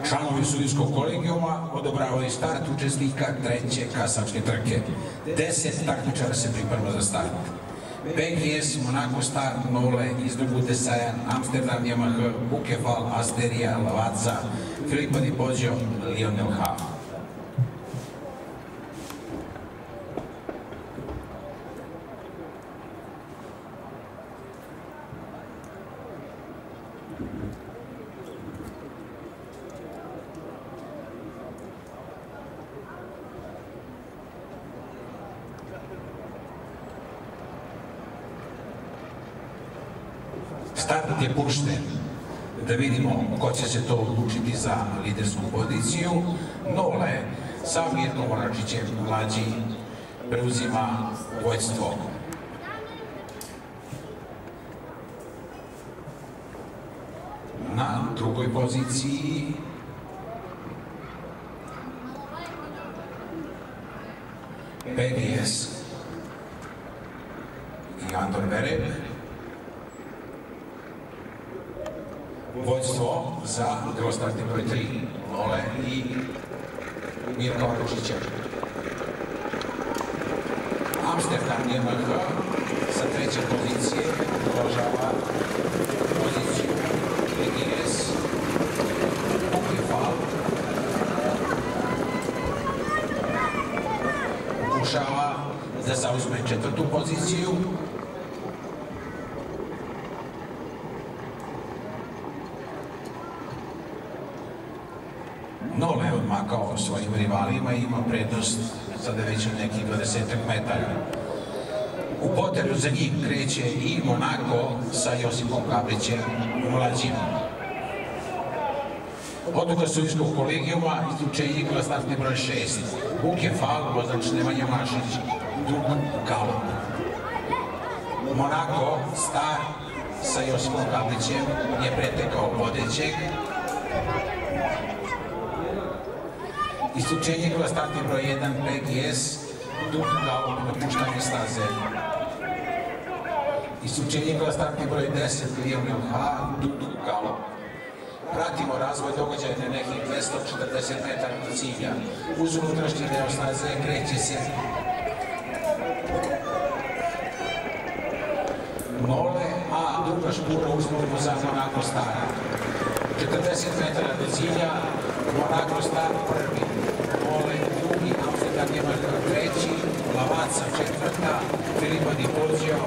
Članovi sudijskog kolegijuma odobravaju start učesnika treće kasačke trke. 10 takmičara se priprema za start. PGS, Monaco Star, Nole, Izdrubu Desajan, Amsterdam, Yamaha, Bukefal, Asteria, Lavazza, Filippo Di Poggio, Lionel H. Start je pušten. Da vidimo ko će se to odlučiti za lidersku poziciju. Nole sa Mirkom Oračićem mlađi preuzima vođstvo. Na drugoj poziciji PGS i Andor Bereb. Vođstvo za startni broj 3, Nole i Mirka Oračića. Amsterdam Yamaha sa treće pozicije ugrožava poziciju PGS. Bukefal pokušava da zauzme četvrtu poziciju. Nole je odmakao svojim rivalima i ima prednost sada već od nekih 20 metara. U poteru za njim kreće i Monaco sa Josipom Gabrićem mlađim. Odluka sudijskog kolegijuma, izlučenje startni broj 6. Bukefal, vozač Nemanja Mašić, drugu galop. Monaco Star sa Josipom Gabrićem je pretekao vodećeg. Isključenje startni broj 1 PGS, dug galop na puštanje staze. Isključenje startni broj 10 Lionel H, dug galop. Pratimo razvoj događaja na nekih 240 metara do cilja. Uz unutrašnji deo staze kreće se Nole, a druga špura usputno za Monaco Star. 40 metara do cilja, Monaco Star prvi, Nole drugi, Amsterdam Yamaha treći, Lavazza četvrta, Filippo Di Poggio